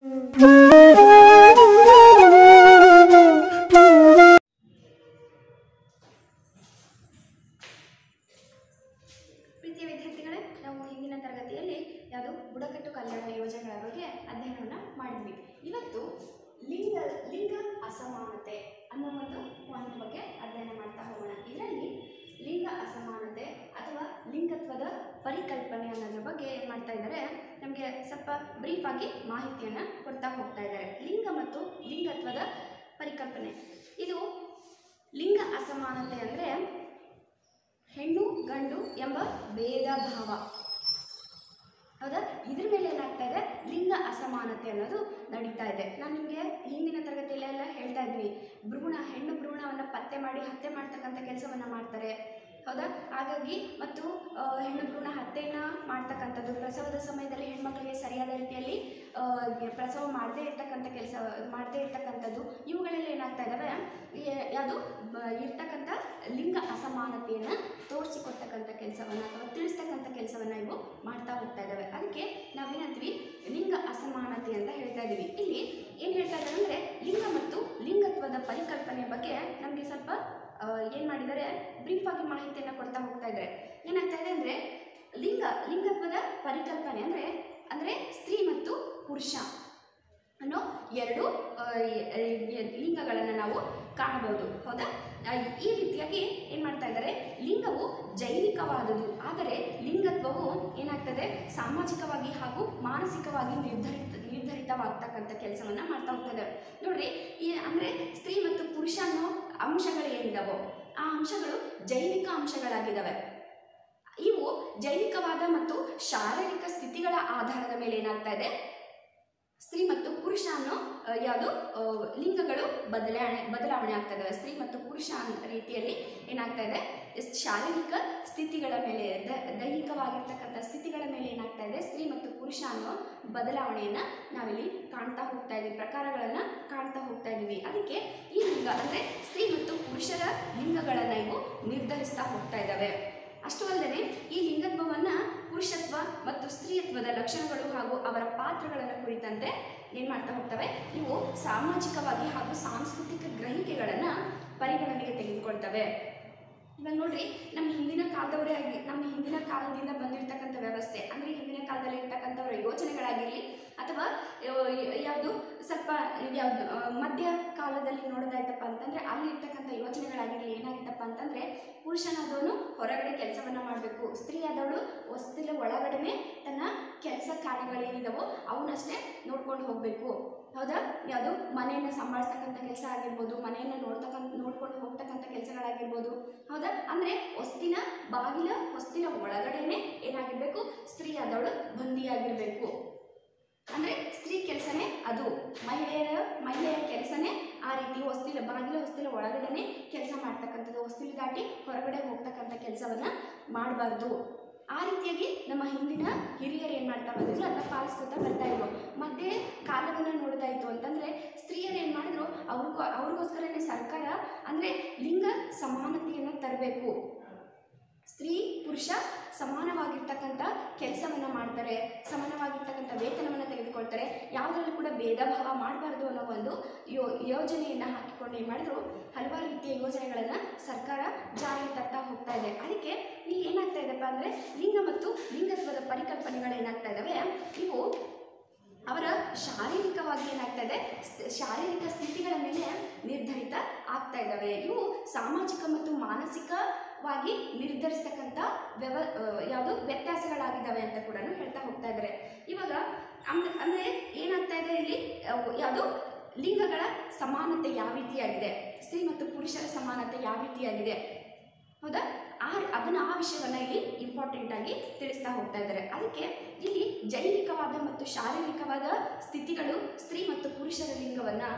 ಪ್ರೀತಿಯ ವಿದ್ಯಾರ್ಥಿಗಳೇ, ನಾವು ಹಿಂದಿನ ತರಗತಿಯಲ್ಲಿ ಯಾವುದು ಬುಡಕಟ್ಟು ಕಲ್ಯಾಣ ಯೋಜನೆಗಳ ಬಗ್ಗೆ ಅಧ್ಯಯನವನ್ನು ಮಾಡಿದ್ವಿ. ಇವತ್ತು ಲಿಂಗ ಅಸಮಾನತೆ ಅನ್ನೋ ಒಂದು ಪಾಯಿಂಟ್ ಬಗ್ಗೆ ಅಧ್ಯಯನ ಮಾಡ್ತಾ ಹೋಗೋಣ. ಇದರಲ್ಲಿ ಲಿಂಗ ಅಸಮಾನತೆ ಅಥವಾ ಲಿಂಗತ್ವದ ಪರಿಕಲ್ಪನೆ ಅನ್ನೋದ್ರ ಬಗ್ಗೆ ಏನು ಮಾಡ್ತಾ ಇದ್ದಾರೆ, ನಮಗೆ ಸ್ವಲ್ಪ ಬ್ರೀಫ್ ಆಗಿ ಮಾಹಿತಿಯನ್ನು ಕೊಡ್ತಾ ಹೋಗ್ತಾ ಇದ್ದಾರೆ. ಲಿಂಗ ಮತ್ತು ಲಿಂಗತ್ವದ ಪರಿಕಲ್ಪನೆ. ಇದು ಲಿಂಗ ಅಸಮಾನತೆ ಅಂದರೆ ಹೆಣ್ಣು ಗಂಡು ಎಂಬ ಭೇದ ಭಾವ, ಹೌದಾ? ಇದ್ರ ಮೇಲೆ ಏನಾಗ್ತಾ ಇದೆ, ಲಿಂಗ ಅಸಮಾನತೆ ಅನ್ನೋದು ನಡೀತಾ ಇದೆ. ನಾನು ನಿಮಗೆ ಹಿಂದಿನ ತರಗತಿಯಲ್ಲೆಲ್ಲ ಹೇಳ್ತಾ ಇದ್ವಿ, ಹೆಣ್ಣು ಭ್ರೂಣವನ್ನು ಪತ್ತೆ ಮಾಡಿ ಹತ್ಯೆ ಮಾಡ್ತಕ್ಕಂಥ ಕೆಲಸವನ್ನು ಮಾಡ್ತಾರೆ, ಹೌದಾ? ಹಾಗಾಗಿ ಮತ್ತು ಹೆಣ್ಣು ಭ್ರೂಣ ಹತ್ಯೆಯನ್ನು ಮಾಡ್ತಕ್ಕಂಥದ್ದು, ಪ್ರಸವದ ಸಮಯದಲ್ಲಿ ಹೆಣ್ಮಕ್ಳಿಗೆ ಸರಿಯಾದ ರೀತಿಯಲ್ಲಿ ಪ್ರಸವ ಮಾಡದೇ ಇರ್ತಕ್ಕಂಥದ್ದು, ಇವುಗಳೆಲ್ಲ ಏನಾಗ್ತಾ ಇದ್ದಾವೆ, ಯಾವುದು ಇರ್ತಕ್ಕಂಥ ಲಿಂಗ ಅಸಮಾನತೆಯನ್ನು ತೋರಿಸಿಕೊಡ್ತಕ್ಕಂಥ ಕೆಲಸವನ್ನು ಅಥವಾ ತಿಳಿಸ್ತಕ್ಕಂಥ ಕೆಲಸವನ್ನು ಇವು ಮಾಡ್ತಾ ಹೋಗ್ತಾ ಇದ್ದಾವೆ. ಅದಕ್ಕೆ ನಾವೇನಂತೀವಿ, ಲಿಂಗ ಅಸಮಾನತೆ ಅಂತ ಹೇಳ್ತಾ ಇದ್ದೀವಿ. ಇಲ್ಲಿ ಏನು ಹೇಳ್ತಾ ಇದ್ದಾರೆ ಅಂದರೆ, ಲಿಂಗ ಮತ್ತು ಲಿಂಗತ್ವದ ಪರಿಕಲ್ಪನೆ ಬಗ್ಗೆ ನಮಗೆ ಸ್ವಲ್ಪ ಏನು ಮಾಡಿದ್ದಾರೆ, ಬ್ರೀಫ್ ಆಗಿ ಮಾಹಿತಿಯನ್ನು ಕೊಡ್ತಾ ಹೋಗ್ತಾ ಇದ್ದಾರೆ. ಏನಾಗ್ತಾ ಇದೆ ಅಂದರೆ, ಲಿಂಗತ್ವದ ಪರಿಕಲ್ಪನೆ ಅಂದರೆ ಸ್ತ್ರೀ ಮತ್ತು ಪುರುಷ ಅನ್ನೋ ಎರಡು ಲಿಂಗಗಳನ್ನು ನಾವು ಕಾಣಬಹುದು, ಹೌದಾ? ಈ ರೀತಿಯಾಗಿ ಏನು ಮಾಡ್ತಾ ಇದ್ದಾರೆ, ಲಿಂಗವು ಜೈವಿಕವಾದುದು, ಆದರೆ ಲಿಂಗತ್ವವು ಏನಾಗ್ತದೆ, ಸಾಮಾಜಿಕವಾಗಿ ಹಾಗೂ ಮಾನಸಿಕವಾಗಿ ನಿರ್ಧರಿತವಾಗ್ತಕ್ಕಂಥ ಕೆಲಸವನ್ನು ಮಾಡ್ತಾ ಹೋಗ್ತದೆ. ನೋಡ್ರಿ, ಅಂದರೆ ಸ್ತ್ರೀ ಮತ್ತು ಪುರುಷ ಅನ್ನೋ ಅಂಶಗಳು ಏನಿದಾವೋ ಆ ಅಂಶಗಳು ಜೈವಿಕ ಅಂಶಗಳಾಗಿದ್ದಾವೆ. ಇವು ಜೈವಿಕವಾದ ಮತ್ತು ಶಾರೀರಿಕ ಸ್ಥಿತಿಗಳ ಆಧಾರದ ಮೇಲೆ ಏನಾಗ್ತಾ ಇದೆ, ಸ್ತ್ರೀ ಮತ್ತು ಪುರುಷ ಅನ್ನೋ ಯಾವುದು ಲಿಂಗಗಳು ಬದಲಾವಣೆ ಆಗ್ತಾ ಇದ್ದಾವೆ. ಸ್ತ್ರೀ ಮತ್ತು ಪುರುಷ ರೀತಿಯಲ್ಲಿ ಏನಾಗ್ತಾ ಇದೆ, ಶಾರೀರಿಕ ಸ್ಥಿತಿಗಳ ಮೇಲೆ, ದೈಹಿಕವಾಗಿರ್ತಕ್ಕಂಥ ಸ್ಥಿತಿಗಳ ಮೇಲೆ ಏನಾಗ್ತಾ ಇದೆ, ಸ್ತ್ರೀ ಮತ್ತು ಪುರುಷ ಅನ್ನೋ ಬದಲಾವಣೆಯನ್ನು ನಾವಿಲ್ಲಿ ಕಾಣ್ತಾ ಹೋಗ್ತಾ ಇದ್ದೀವಿ, ಪ್ರಕಾರಗಳನ್ನು ಕಾಣ್ತಾ ಹೋಗ್ತಾ ಇದ್ದೀವಿ. ಅದಕ್ಕೆ ಈ ಲಿಂಗ ಅಂದರೆ ಸ್ತ್ರೀ ಮತ್ತು ಪುರುಷರ ಲಿಂಗಗಳನ್ನು ಇವು ನಿರ್ಧರಿಸ್ತಾ ಹೋಗ್ತಾ ಇದ್ದಾವೆ. ಅಷ್ಟು ಅಲ್ಲದೆ ಈ ಲಿಂಗತ್ವವನ್ನು ಪುರುಷತ್ವ ಮತ್ತು ಸ್ತ್ರೀಯತ್ವದ ಲಕ್ಷಣಗಳು ಹಾಗೂ ಅವರ ಪಾತ್ರಗಳನ್ನು ಕುರಿತಂತೆ ಏನು ಮಾಡ್ತಾ ಹೋಗ್ತವೆ, ಇವು ಸಾಮಾಜಿಕವಾಗಿ ಹಾಗೂ ಸಾಂಸ್ಕೃತಿಕ ಗ್ರಹಿಕೆಗಳನ್ನು ಪರಿಗಣನೆಗೆ ತೆಗೆದುಕೊಳ್ತವೆ. ಇವಾಗ ನೋಡ್ರಿ, ನಮ್ಮ ಹಿಂದಿನ ಕಾಲದಿಂದ ಬಂದಿರತಕ್ಕಂಥ ವ್ಯವಸ್ಥೆ, ಅಂದರೆ ಹಿಂದಿನ ಕಾಲದಲ್ಲಿ ಇರ್ತಕ್ಕಂಥವರ ಯೋಚನೆಗಳಾಗಿರಲಿ ಅಥವಾ ಯಾವುದು ಸ್ವಲ್ಪ ಯಾವುದು ಮಧ್ಯ ಕಾಲದಲ್ಲಿ ನೋಡೋದಾಯ್ತಪ್ಪ ಅಂತಂದರೆ ಅಲ್ಲಿ ಇರ್ತಕ್ಕಂಥ ಯೋಚನೆಗಳಾಗಿರಲಿ, ಏನಾಗಿತ್ತಪ್ಪ ಅಂತಂದರೆ ಪುರುಷನಾದವನು ಹೊರಗಡೆ ಕೆಲಸವನ್ನು ಮಾಡಬೇಕು, ಸ್ತ್ರೀ ಆದವಳು ಹೊಸ್ತಿಲ ಒಳಗಡೆ ತನ್ನ ಕೆಲಸ ಕಾರ್ಯಗಳೇನಿದಾವೋ ಅವನ್ನಷ್ಟೇ ನೋಡ್ಕೊಂಡು ಹೋಗಬೇಕು, ಹೌದಾ? ಯಾವುದು ಮನೆಯನ್ನು ಸಂಭಾಳಿಸ್ತಕ್ಕಂಥ ಕೆಲಸ ಆಗಿರ್ಬೋದು, ಮನೆಯನ್ನು ನೋಡ್ಕೊಂಡು ಹೋಗ್ತಕ್ಕಂಥ ಕೆಲಸಗಳಾಗಿರ್ಬೋದು, ಹೌದಾ? ಅಂದರೆ ಹೊಸ್ತಿನ ಒಳಗಡೆನೆ ಏನಾಗಿರಬೇಕು, ಸ್ತ್ರೀ ಆದವಳು ಬಂದಿಯಾಗಿರಬೇಕು. ಅಂದರೆ ಸ್ತ್ರೀ ಕೆಲಸನೇ ಅದು, ಮಹಿಳೆಯ ಕೆಲಸನೇ ಆ ರೀತಿ ಹೊಸ್ತಿಲ ಒಳಗಡೆನೆ ಕೆಲಸ ಮಾಡ್ತಕ್ಕಂಥದ್ದು, ಹೊಸ್ತಿಲು ದಾಟಿ ಹೊರಗಡೆ ಹೋಗ್ತಕ್ಕಂಥ ಕೆಲಸವನ್ನು ಮಾಡಬಾರ್ದು. ಆ ರೀತಿಯಾಗಿ ನಮ್ಮ ಹಿಂದಿನ ಹಿರಿಯರು ಏನು ಮಾಡ್ತಾ ಬಂದಿದ್ರು, ಅದನ್ನ ಪಾಲಿಸ್ಕೊತಾ ಬರ್ತಾ ಇದ್ರು. ಮಧ್ಯೆ ಕಾಲವನ್ನು ನೋಡೋದಾಯಿತು ಅಂತಂದರೆ ಸ್ತ್ರೀಯರು ಏನು ಮಾಡಿದ್ರು, ಅವ್ರಿಗೋಸ್ಕರನೇ ಸರ್ಕಾರ ಅಂದರೆ ಲಿಂಗ ಸಮಾನತೆಯನ್ನು ತರಬೇಕು, ಸ್ತ್ರೀ ಪುರುಷ ಸಮಾನವಾಗಿರ್ತಕ್ಕಂಥ ಕೆಲಸವನ್ನು ಮಾಡ್ತಾರೆ, ಸಮಾನವಾಗಿರ್ತಕ್ಕಂಥ ವೇತನವನ್ನು ತೆಗೆದುಕೊಳ್ತಾರೆ, ಯಾವುದರಲ್ಲೂ ಕೂಡ ಭೇದ ಭಾವ ಮಾಡಬಾರ್ದು ಅನ್ನೋ ಒಂದು ಯೋಜನೆಯನ್ನು ಹಾಕಿಕೊಂಡು ಏನು ಮಾಡಿದ್ರು, ಹಲವಾರು ರೀತಿಯ ಯೋಜನೆಗಳನ್ನು ಸರ್ಕಾರ ಜಾರಿಗೆ ತರ್ತಾ ಹೋಗ್ತಾ ಇದೆ. ಅದಕ್ಕೆ ಇಲ್ಲಿ ಏನಾಗ್ತಾ ಇದೆಪ್ಪ ಅಂದರೆ, ಲಿಂಗ ಮತ್ತು ಲಿಂಗತ್ವದ ಪರಿಕಲ್ಪನೆಗಳು ಏನಾಗ್ತಾ ಇದ್ದಾವೆ, ಇವು ಅವರ ಶಾರೀರಿಕವಾಗಿ ಏನಾಗ್ತಾ ಇದೆ, ಶಾರೀರಿಕ ಸ್ಥಿತಿಗಳ ಮೇಲೆ ನಿರ್ಧರಿತ ಆಗ್ತಾ ಇದ್ದಾವೆ. ಇವು ಸಾಮಾಜಿಕ ಮತ್ತು ಮಾನಸಿಕವಾಗಿ ನಿರ್ಧರಿಸ್ತಕ್ಕಂಥ ಯಾವುದು ವ್ಯತ್ಯಾಸಗಳಾಗಿದ್ದಾವೆ ಅಂತ ಕೂಡ ಹೇಳ್ತಾ ಹೋಗ್ತಾ ಇದ್ದಾರೆ. ಇವಾಗ ಅಂದರೆ ಏನಾಗ್ತಾ ಇದೆ, ಇಲ್ಲಿ ಯಾವುದು ಲಿಂಗಗಳ ಸಮಾನತೆ ಯಾವ ರೀತಿಯಾಗಿದೆ, ಸ್ತ್ರೀ ಮತ್ತು ಪುರುಷರ ಸಮಾನತೆ ಯಾವ ರೀತಿಯಾಗಿದೆ, ಹೌದಾ? ಆ ವಿಷಯವನ್ನು ಇಲ್ಲಿ ಇಂಪಾರ್ಟೆಂಟ್ ಆಗಿ ತಿಳಿಸ್ತಾ ಹೋಗ್ತಾ ಇದ್ದಾರೆ. ಅದಕ್ಕೆ ಇಲ್ಲಿ ಜೈವಿಕವಾದ ಮತ್ತು ಶಾರೀರಿಕವಾದ ಸ್ಥಿತಿಗಳು ಸ್ತ್ರೀ ಮತ್ತು ಪುರುಷರ ಲಿಂಗವನ್ನು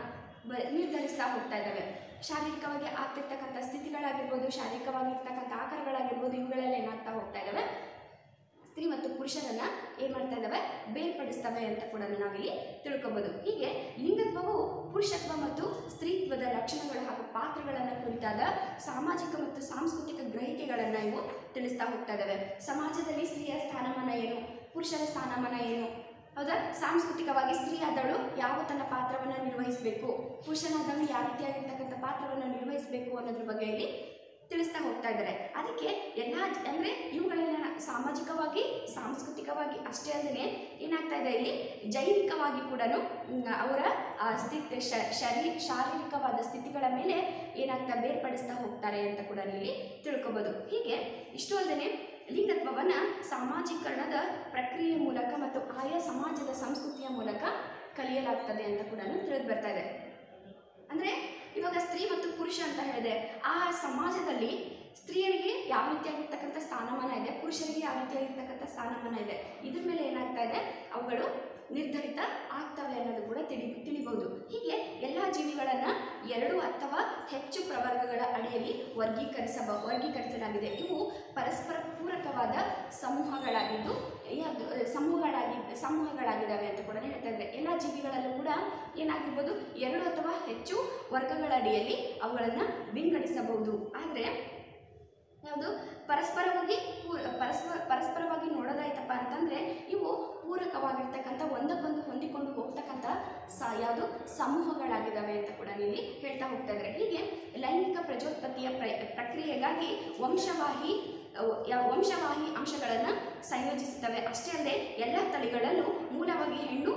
ನಿರ್ಧರಿಸ್ತಾ ಹೋಗ್ತಾ ಇದ್ದಾವೆ. ಶಾರೀರಿಕವಾಗಿ ಆಗ್ತಿರ್ತಕ್ಕಂಥ ಸ್ಥಿತಿಗಳಾಗಿರ್ಬೋದು, ಶಾರೀರಿಕವಾಗಿರ್ತಕ್ಕಂಥ ಆಕಾರಗಳಾಗಿರ್ಬೋದು, ಇವುಗಳೆಲ್ಲ ಏನಾಗ್ತಾ ಹೋಗ್ತಾ ಇದ್ದಾವೆ, ಸ್ತ್ರೀ ಮತ್ತು ಪುರುಷರನ್ನು ಏನು ಮಾಡ್ತಾ ಇದ್ದಾವೆ, ಬೇರ್ಪಡಿಸ್ತವೆ ಅಂತ ಕೂಡ ನಾವಿಲ್ಲಿ ತಿಳ್ಕೊಬೋದು. ಹೀಗೆ ಲಿಂಗತ್ವವು ಪುರುಷತ್ವ ಮತ್ತು ಸ್ತ್ರೀತ್ವದ ಲಕ್ಷಣಗಳು ಹಾಗೂ ಪಾತ್ರಗಳನ್ನು ಕುರಿತಾದ ಸಾಮಾಜಿಕ ಮತ್ತು ಸಾಂಸ್ಕೃತಿಕ ಗ್ರಹಿಕೆಗಳನ್ನು ಇವು ತಿಳಿಸ್ತಾ ಹೋಗ್ತಾ ಇದ್ದಾವೆ. ಸಮಾಜದಲ್ಲಿ ಸ್ತ್ರೀಯ ಸ್ಥಾನಮಾನ ಏನು, ಪುರುಷರ ಸ್ಥಾನಮಾನ ಏನು, ಹೌದಾ? ಸಾಂಸ್ಕೃತಿಕವಾಗಿ ಸ್ತ್ರೀ ಆದವಳು ಯಾವ ತನ್ನ ಪಾತ್ರವನ್ನು ನಿರ್ವಹಿಸಬೇಕು, ಪುರುಷನಾದವನು ಯಾವ ರೀತಿಯಾಗಿರ್ತಕ್ಕಂಥ ಪಾತ್ರವನ್ನು ನಿರ್ವಹಿಸಬೇಕು ಅನ್ನೋದ್ರ ಬಗ್ಗೆ ಇಲ್ಲಿ ತಿಳಿಸ್ತಾ ಹೋಗ್ತಾ ಇದ್ದಾರೆ. ಅದಕ್ಕೆ ಎಲ್ಲ ಅಂದರೆ ಇವುಗಳೆಲ್ಲ ಸಾಮಾಜಿಕವಾಗಿ ಸಾಂಸ್ಕೃತಿಕವಾಗಿ ಅಷ್ಟೇ ಅಲ್ಲದೆ ಏನಾಗ್ತಾ ಇದೆ, ಇಲ್ಲಿ ಜೈವಿಕವಾಗಿ ಕೂಡ ಅವರ ಸ್ಥಿತಿ ಶಾರೀರಿಕವಾದ ಸ್ಥಿತಿಗಳ ಮೇಲೆ ಏನಾಗ್ತಾ ಬೇರ್ಪಡಿಸ್ತಾ ಹೋಗ್ತಾರೆ ಅಂತ ಕೂಡ ಇಲ್ಲಿ ತಿಳ್ಕೊಬೋದು. ಹೀಗೆ ಇಷ್ಟು ಅಲ್ಲದೆ ಲಿಂಗತ್ವವನ್ನು ಸಾಮಾಜೀಕರಣದ ಪ್ರಕ್ರಿಯೆ ಮೂಲಕ ಮತ್ತು ಆಯಾ ಸಮಾಜದ ಸಂಸ್ಕೃತಿಯ ಮೂಲಕ ಕಲಿಯಲಾಗ್ತದೆ ಅಂತ ಕೂಡ ತಿಳಿದು ಬರ್ತಾ ಇದೆ. ಅಂದರೆ ಇವಾಗ ಸ್ತ್ರೀ ಮತ್ತು ಪುರುಷ ಅಂತ ಹೇಳಿದೆ, ಆ ಸಮಾಜದಲ್ಲಿ ಸ್ತ್ರೀಯರಿಗೆ ಯಾವ ರೀತಿಯಾಗಿರ್ತಕ್ಕಂಥ ಸ್ಥಾನಮಾನ ಇದೆ, ಪುರುಷರಿಗೆ ಯಾವ ರೀತಿಯಾಗಿರ್ತಕ್ಕಂಥ ಸ್ಥಾನಮಾನ ಇದೆ, ಇದ್ರ ಮೇಲೆ ಏನಾಗ್ತಾ ಇದೆ ಅವುಗಳು ನಿರ್ಧರಿತ ಆಗ್ತವೆ ಅನ್ನೋದು ಕೂಡ ತಿಳಿಬಹುದು. ಹೀಗೆ ಎಲ್ಲ ಜೀವಿಗಳನ್ನು 2 ಅಥವಾ ಹೆಚ್ಚು ಪ್ರವರ್ಗಗಳ ಅಡಿಯಲ್ಲಿ ವರ್ಗೀಕರಿಸಲಾಗಿದೆ. ಇವು ಪರಸ್ಪರ ಪೂರಕವಾದ ಸಮೂಹಗಳಾಗಿದ್ದಾವೆ ಅಂತ ಕೂಡ ಹೇಳ್ತಾ ಇದ್ದಾರೆ. ಎಲ್ಲ ಜೀವಿಗಳಲ್ಲೂ ಕೂಡ ಏನಾಗಿರ್ಬೋದು 2 ಅಥವಾ ಹೆಚ್ಚು ವರ್ಗಗಳ ಅಡಿಯಲ್ಲಿ ಅವುಗಳನ್ನು ವಿಂಗಡಿಸಬಹುದು. ಆದರೆ ಯಾವುದು ಪರಸ್ಪರವಾಗಿ ನೋಡೋದಾಯ್ತಪ್ಪ ಅಂತಂದರೆ ಇವು ಪೂರಕವಾಗಿರ್ತಕ್ಕಂಥ ಒಂದಕ್ಕೊಂದು ಹೊಂದಿಕೊಂಡು ಹೋಗ್ತಕ್ಕಂಥ ಯಾವುದು ಸಮೂಹಗಳಾಗಿದ್ದಾವೆ ಅಂತ ಕೂಡ ಇಲ್ಲಿ ಹೇಳ್ತಾ ಹೋಗ್ತಾ ಇದ್ದಾರೆ. ಹೀಗೆ ಲೈಂಗಿಕ ಪ್ರಜೋತ್ಪತ್ತಿಯ ಪ್ರಕ್ರಿಯೆಗಾಗಿ ವಂಶವಾಹಿ ಅಂಶಗಳನ್ನು ಸಂಯೋಜಿಸುತ್ತವೆ. ಅಷ್ಟೇ ಅಲ್ಲದೆ ಎಲ್ಲ ತಳಿಗಳಲ್ಲೂ ಮೂಲವಾಗಿ ಹೆಣ್ಣು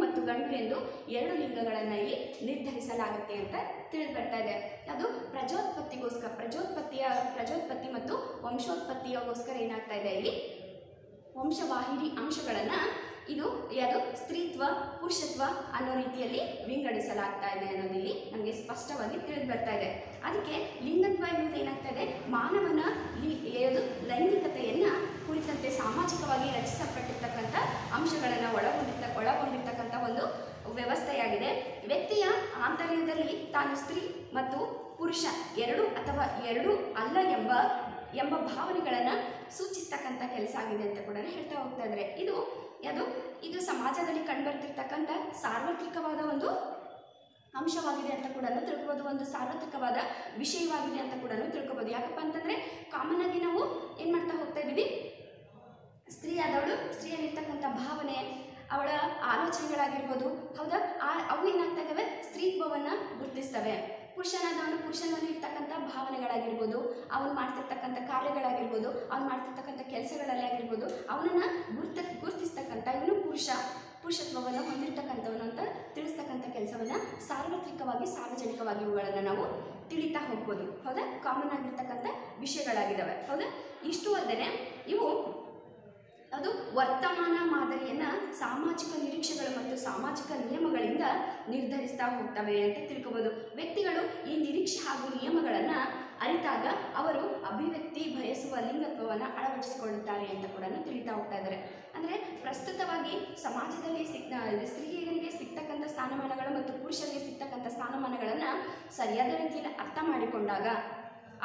ಮತ್ತು ಗಂಡು ಎಂದು 2 ಲಿಂಗಗಳನ್ನು ಇಲ್ಲಿ ನಿರ್ಧರಿಸಲಾಗುತ್ತೆ ಅಂತ ತಿಳಿದು ಬರ್ತಾ ಇದೆ. ಅದು ಪ್ರಜೋತ್ಪತ್ತಿ ಮತ್ತು ವಂಶೋತ್ಪತ್ತಿಗೋಸ್ಕರ ಏನಾಗ್ತಾ ಇದೆ, ಇಲ್ಲಿ ವಂಶವಾಹಿನಿ ಅಂಶಗಳನ್ನು ಇದು ಯಾವುದು ಸ್ತ್ರೀತ್ವ ಪುರುಷತ್ವ ಅನ್ನೋ ರೀತಿಯಲ್ಲಿ ವಿಂಗಡಿಸಲಾಗ್ತಾ ಇದೆ ಅನ್ನೋದಿಲ್ಲಿ ನಮಗೆ ಸ್ಪಷ್ಟವಾಗಿ ತಿಳಿದು ಬರ್ತಾ ಇದೆ. ಅದಕ್ಕೆ ಲಿಂಗತ್ವ ಎನ್ನುವುದು ಏನಾಗ್ತಾ ಇದೆ, ಮಾನವನ ಲೈಂಗಿಕತೆಯನ್ನು ಕುರಿತಂತೆ ಸಾಮಾಜಿಕವಾಗಿ ರಚಿಸಲ್ಪಟ್ಟಿರ್ತಕ್ಕಂಥ ಅಂಶಗಳನ್ನು ಒಳಗೊಂಡಿರ್ತಕ್ಕಂಥ ಒಂದು ವ್ಯವಸ್ಥೆಯಾಗಿದೆ. ವ್ಯಕ್ತಿಯ ಆಂತರ್ಯದಲ್ಲಿ ತಾನು ಸ್ತ್ರೀ ಮತ್ತು ಪುರುಷ 2 ಅಥವಾ 2 ಅಲ್ಲ ಎಂಬ ಭಾವನೆಗಳನ್ನು ಸೂಚಿಸ್ತಕ್ಕಂಥ ಕೆಲಸ ಆಗಿದೆ ಅಂತ ಕೂಡ ಹೇಳ್ತಾ ಹೋಗ್ತಾ ಇದ್ದಾರೆ. ಇದು ಸಮಾಜದಲ್ಲಿ ಕಂಡುಬರ್ತಿರ್ತಕ್ಕಂಥ ಸಾರ್ವತ್ರಿಕವಾದ ಒಂದು ಅಂಶವಾಗಿದೆ ಅಂತ ಕೂಡ ತಿಳ್ಕೊಬೋದು, ಒಂದು ಸಾರ್ವತ್ರಿಕವಾದ ವಿಷಯವಾಗಿದೆ ಅಂತ ಕೂಡ ತಿಳ್ಕೊಬೋದು. ಯಾಕಪ್ಪ ಅಂತಂದರೆ ಕಾಮನ್ ಆಗಿ ನಾವು ಏನು ಮಾಡ್ತಾ ಹೋಗ್ತಾ ಇದ್ದೀವಿ, ಸ್ತ್ರೀಯಲ್ಲಿರ್ತಕ್ಕಂಥ ಭಾವನೆ, ಅವಳ ಆಲೋಚನೆಗಳಾಗಿರ್ಬೋದು, ಹೌದಾ, ಅವು ಏನಾಗ್ತಾ ಇದ್ದಾವೆ ಸ್ತ್ರೀತ್ವವನ್ನು ಗುರುತಿಸ್ತವೆ. ಪುರುಷನಾದವನು ಪುರುಷನಲ್ಲಿ ಇರ್ತಕ್ಕಂಥ ಭಾವನೆಗಳಾಗಿರ್ಬೋದು, ಅವನು ಮಾಡ್ತಿರ್ತಕ್ಕಂಥ ಕಾರ್ಯಗಳಾಗಿರ್ಬೋದು, ಅವನು ಮಾಡ್ತಿರ್ತಕ್ಕಂಥ ಕೆಲಸಗಳಲ್ಲಿ ಆಗಿರ್ಬೋದು, ಅವನನ್ನು ಗುರುತಿಸ್ತಕ್ಕಂಥ ಇವನು ಪುರುಷತ್ವವನ್ನು ಹೊಂದಿರತಕ್ಕಂಥವನು ಅಂತ ತಿಳಿಸ್ತಕ್ಕಂಥ ಕೆಲಸವನ್ನು ಸಾರ್ವಜನಿಕವಾಗಿ ಇವುಗಳನ್ನು ನಾವು ತಿಳಿತಾ ಹೋಗ್ಬೋದು. ಹೌದಾ, ಕಾಮನ್ ಆಗಿರ್ತಕ್ಕಂಥ ವಿಷಯಗಳಾಗಿದ್ದಾವೆ. ಹೌದಾ, ಇಷ್ಟು ಅಲ್ಲದೆ ಇವು ಅದು ವರ್ತಮಾನ ಮಾದರಿಯನ್ನು ಸಾಮಾಜಿಕ ನಿರೀಕ್ಷೆಗಳು ಮತ್ತು ಸಾಮಾಜಿಕ ನಿಯಮಗಳಿಂದ ನಿರ್ಧರಿಸ್ತಾ ಹೋಗ್ತವೆ ಅಂತ ತಿಳ್ಕೊಬೋದು. ವ್ಯಕ್ತಿಗಳು ಈ ನಿರೀಕ್ಷೆ ಹಾಗೂ ನಿಯಮಗಳನ್ನು ಅರಿತಾಗ ಅವರು ಅಭಿವ್ಯಕ್ತಿ ಬಯಸುವ ಲಿಂಗತ್ವವನ್ನು ಅಳವಡಿಸಿಕೊಳ್ಳುತ್ತಾರೆ ಅಂತ ಕೂಡ ತಿಳಿತಾ ಹೋಗ್ತಾ ಇದ್ದಾರೆ. ಅಂದರೆ ಪ್ರಸ್ತುತವಾಗಿ ಸಮಾಜದಲ್ಲಿ ಸ್ತ್ರೀಯರಿಗೆ ಸಿಗ್ತಕ್ಕಂಥ ಸ್ಥಾನಮಾನಗಳು ಮತ್ತು ಪುರುಷರಿಗೆ ಸಿಗ್ತಕ್ಕಂಥ ಸ್ಥಾನಮಾನಗಳನ್ನು ಸರಿಯಾದ ರೀತಿಯಲ್ಲಿ ಅರ್ಥ ಮಾಡಿಕೊಂಡಾಗ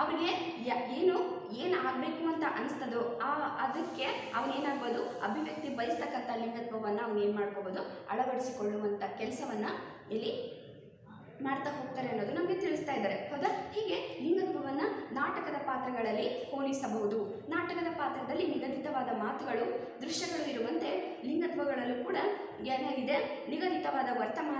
ಅವರಿಗೆ ಏನು ಆಗಬೇಕು ಅಂತ ಅನಿಸ್ತದೋ ಅದಕ್ಕೆ ಅವನೇನಾಗ್ಬೋದು ಅಭಿವ್ಯಕ್ತಿ ಬಯಸ್ತಕ್ಕಂಥ ಲಿಂಗತ್ವವನ್ನು ಅವನು ಏನು ಮಾಡ್ಕೋಬೋದು ಅಳವಡಿಸಿಕೊಳ್ಳುವಂಥ ಕೆಲಸವನ್ನು ಇಲ್ಲಿ ಮಾಡ್ತಾ ಹೋಗ್ತಾರೆ ಅನ್ನೋದು ನಮಗೆ ತಿಳಿಸ್ತಾ ಇದ್ದಾರೆ. ಹೌದಾ, ಹೀಗೆ ಲಿಂಗತ್ವವನ್ನು ನಾಟಕದ ಪಾತ್ರಗಳಲ್ಲಿ ಹೋಲಿಸಬಹುದು. ನಾಟಕದ ಪಾತ್ರದಲ್ಲಿ ನಿಗದಿತವಾದ ಮಾತುಗಳು ದೃಶ್ಯಗಳು ಇರುವಂತೆ ಲಿಂಗತ್ವಗಳಲ್ಲೂ ಕೂಡ ಏನಾಗಿದೆ ನಿಗದಿತವಾದ ವರ್ತನಾ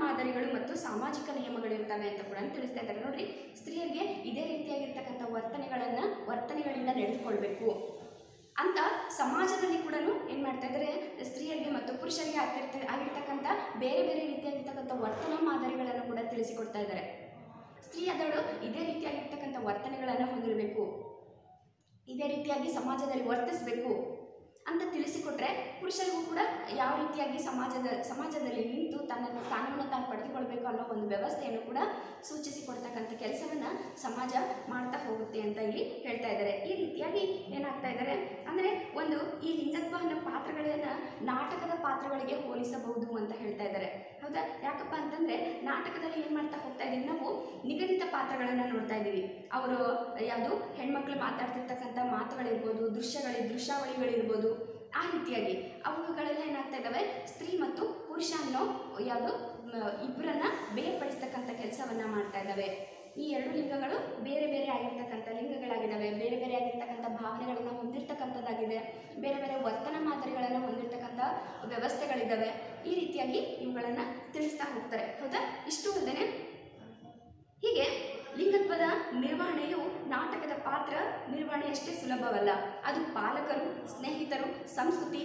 ಮಾದರಿಗಳು ಮತ್ತು ಸಾಮಾಜಿಕ ನಿಯಮಗಳು ಇರ್ತವೆ ಅಂತ ಕೂಡ ತಿಳಿಸ್ತಾ ಇದ್ದಾರೆ. ನೋಡ್ರಿ, ಸ್ತ್ರೀಯರಿಗೆ ಇದೇ ರೀತಿಯಾಗಿರ್ತಕ್ಕಂಥ ವರ್ತನೆಗಳಿಂದ ನಡೆದುಕೊಳ್ಬೇಕು ಅಂತ ಸಮಾಜದಲ್ಲಿ ಕೂಡ ಏನು ಮಾಡ್ತಾ ಇದ್ದಾರೆ, ಸ್ತ್ರೀಯರಿಗೆ ಮತ್ತು ಪುರುಷರಿಗೆ ಆಗಿರ್ತಕ್ಕಂಥ ಬೇರೆ ಬೇರೆ ರೀತಿಯಾಗಿರ್ತಕ್ಕಂಥ ವರ್ತನಾ ಮಾದರಿಗಳನ್ನು ಕೂಡ ತಿಳಿಸಿಕೊಡ್ತಾ ಇದ್ದಾರೆ. ಸ್ತ್ರೀಯಾದವಳು ಇದೇ ರೀತಿಯಾಗಿರ್ತಕ್ಕಂಥ ವರ್ತನೆಗಳನ್ನು ಹೊಂದಿರಬೇಕು, ಇದೇ ರೀತಿಯಾಗಿ ಸಮಾಜದಲ್ಲಿ ವರ್ತಿಸಬೇಕು ಅಂತ ತಿಳಿಸಿಕೊಟ್ರೆ ಪುರುಷರಿಗೂ ಕೂಡ ಯಾವ ರೀತಿಯಾಗಿ ಸಮಾಜದಲ್ಲಿ ನಿಂತು ತನ್ನ ಸ್ಥಾನವನ್ನು ತಾನು ಪಡೆದುಕೊಳ್ಬೇಕು ಅನ್ನೋ ಒಂದು ವ್ಯವಸ್ಥೆಯನ್ನು ಕೂಡ ಸೂಚಿಸಿಕೊಡ್ತಕ್ಕಂಥ ಕೆಲಸವನ್ನು ಸಮಾಜ ಮಾಡ್ತಾ ಹೋಗುತ್ತೆ ಅಂತ ಇಲ್ಲಿ ಹೇಳ್ತಾ ಇದ್ದಾರೆ. ಈ ರೀತಿಯಾಗಿ ಏನಾಗ್ತಾ ಇದ್ದಾರೆ ಅಂದರೆ ಈ ಲಿಂಗತ್ವ ಅನ್ನೋ ಪಾತ್ರಗಳನ್ನು ನಾಟಕದ ಪಾತ್ರಗಳಿಗೆ ಹೋಲಿಸಬಹುದು ಅಂತ ಹೇಳ್ತಾ ಇದ್ದಾರೆ. ಹೌದಾ, ಯಾಕಪ್ಪ ಅಂತಂದರೆ ನಾಟಕದಲ್ಲಿ ಏನು ಮಾಡ್ತಾ ಹೋಗ್ತಾ ಇದ್ದೀವಿ, ನಾವು ನಿಗದಿತ ಪಾತ್ರಗಳನ್ನು ನೋಡ್ತಾ ಇದ್ದೀವಿ. ಅವರು ಯಾವುದು ಹೆಣ್ಮಕ್ಳು ಮಾತಾಡ್ತಿರ್ತಕ್ಕಂಥ ಮಾತುಗಳಿರ್ಬೋದು, ದೃಶ್ಯಾವಳಿಗಳಿರ್ಬೋದು, ಆ ರೀತಿಯಾಗಿ ಅವುಗಳೆಲ್ಲ ಏನಾಗ್ತಾ ಇದ್ದಾವೆ ಸ್ತ್ರೀ ಮತ್ತು ಪುರುಷ ಅನ್ನೋ ಯಾವುದು ಇಬ್ಬರನ್ನ ಬೇರ್ಪಡಿಸ್ತಕ್ಕಂಥ ಕೆಲಸವನ್ನು ಮಾಡ್ತಾ ಇದ್ದಾವೆ. ಈ ಎರಡು ಲಿಂಗಗಳು ಬೇರೆ ಬೇರೆ ಆಗಿರ್ತಕ್ಕಂಥ ಲಿಂಗಗಳಾಗಿದ್ದಾವೆ, ಬೇರೆ ಬೇರೆ ಆಗಿರ್ತಕ್ಕಂಥ ಭಾವನೆಗಳನ್ನು ಹೊಂದಿರತಕ್ಕಂಥದ್ದಾಗಿದೆ, ಬೇರೆ ಬೇರೆ ವರ್ತನ ಮಾದರಿಗಳನ್ನು ಹೊಂದಿರತಕ್ಕಂಥ ವ್ಯವಸ್ಥೆಗಳಿದ್ದಾವೆ. ಈ ರೀತಿಯಾಗಿ ಇವುಗಳನ್ನು ತಿಳಿಸ್ತಾ ಹೋಗ್ತಾರೆ. ಹೌದಾ? ಇಷ್ಟು ಅಲ್ಲದೆ ಹೀಗೆ ಲಿಂಗತ್ವದ ನಿರ್ವಹಣೆಯು ನಾಟಕದ ಪಾತ್ರ ನಿರ್ವಹಣೆಯಷ್ಟೇ ಸುಲಭವಲ್ಲ. ಅದು ಪಾಲಕರು, ಸ್ನೇಹಿತರು, ಸಂಸ್ಕೃತಿ,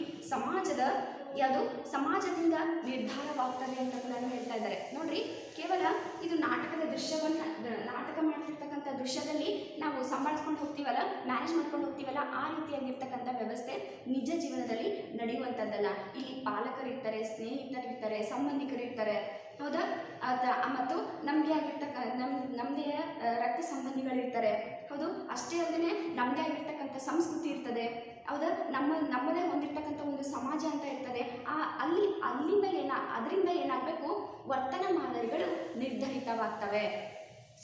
ಸಮಾಜದಿಂದ ನಿರ್ಧಾರವಾಗ್ತದೆ ಅಂತ ಕೂಡ ಹೇಳ್ತಾ ಇದ್ದಾರೆ. ನೋಡ್ರಿ, ಕೇವಲ ಇದು ನಾಟಕದ ದೃಶ್ಯವನ್ನು ನಾಟಕ ಮಾಡ್ತಿರ್ತಕ್ಕಂಥ ದೃಶ್ಯದಲ್ಲಿ ನಾವು ಸಂಭಾಳಿಸ್ಕೊಂಡು ಹೋಗ್ತೀವಲ್ಲ, ಮ್ಯಾನೇಜ್ ಮಾಡ್ಕೊಂಡು ಹೋಗ್ತೀವಲ್ಲ, ಆ ರೀತಿಯಾಗಿರ್ತಕ್ಕಂಥ ವ್ಯವಸ್ಥೆ ನಿಜ ಜೀವನದಲ್ಲಿ ನಡೆಯುವಂಥದ್ದಲ್ಲ. ಇಲ್ಲಿ ಪಾಲಕರಿರ್ತಾರೆ, ಸ್ನೇಹಿತರಿರ್ತಾರೆ, ಸಂಬಂಧಿಕರಿರ್ತಾರೆ. ಹೌದಾ? ಮತ್ತು ನಮ್ಮದೇ ರಕ್ತ ಸಂಬಂಧಿಗಳಿರ್ತಾರೆ. ಹೌದು, ಅಷ್ಟೇ ಅಲ್ಲದೆ ನಮ್ಮದೇ ಆಗಿರ್ತಕ್ಕಂಥ ಸಂಸ್ಕೃತಿ ಇರ್ತದೆ. ಹೌದಾ? ನಮ್ಮದೇ ಹೊಂದಿರ್ತಕ್ಕಂಥ ಒಂದು ಸಮಾಜ ಅಂತ ಇರ್ತದೆ. ಅದರಿಂದ ಏನಾಗಬೇಕು, ವರ್ತನ ಮಾದರಿಗಳು ನಿರ್ಧರಿತವಾಗ್ತವೆ.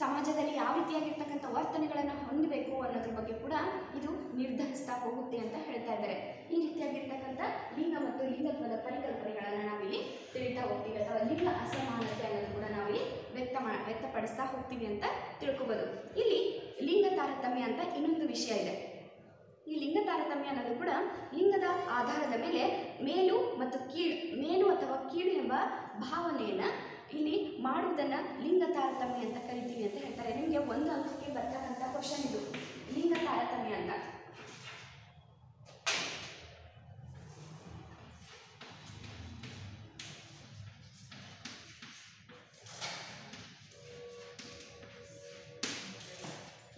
ಸಮಾಜದಲ್ಲಿ ಯಾವ ರೀತಿಯಾಗಿರ್ತಕ್ಕಂಥ ವರ್ತನೆಗಳನ್ನು ಹೊಂದಬೇಕು ಅನ್ನೋದ್ರ ಬಗ್ಗೆ ಕೂಡ ಇದು ನಿರ್ಧರಿಸ್ತಾ ಹೋಗುತ್ತೆ ಅಂತ ಹೇಳ್ತಾ ಇದ್ದಾರೆ. ಈ ರೀತಿಯಾಗಿರ್ತಕ್ಕಂಥ ಲಿಂಗ ಮತ್ತು ಲಿಂಗತ್ವದ ಪರಿಕಲ್ಪನೆಗಳನ್ನು ನಾವಿಲ್ಲಿ ತಿಳಿತಾ ಹೋಗ್ತೀವಿ, ಅಥವಾ ಲಿಂಗ ಅಸಮಾನತೆ ಅನ್ನೋದು ಕೂಡ ನಾವಿಲ್ಲಿ ವ್ಯಕ್ತಪಡಿಸ್ತಾ ಹೋಗ್ತೀವಿ ಅಂತ ತಿಳ್ಕೊಬೋದು. ಇಲ್ಲಿ ಲಿಂಗ ತಾರತಮ್ಯ ಅಂತ ಇನ್ನೊಂದು ವಿಷಯ ಇದೆ. ಈ ಲಿಂಗ ತಾರತಮ್ಯ ಅನ್ನೋದು ಕೂಡ ಲಿಂಗದ ಆಧಾರದ ಮೇಲೆ ಮೇಲು ಅಥವಾ ಕೀಳು ಎಂಬ ಭಾವನೆಯನ್ನು ಇಲ್ಲಿ ಮಾಡುವುದನ್ನು ಲಿಂಗ ತಾರತಮ್ಯ ಅಂತ ಕರಿತೀವಿ ಅಂತ ಹೇಳ್ತಾರೆ. ನಿಮಗೆ ಒಂದು ಅಂಕಕ್ಕೆ ಬರ್ತಕ್ಕಂಥ ಕ್ವಶನ್ ಇದು, ಲಿಂಗ ತಾರತಮ್ಯ ಅಂತ.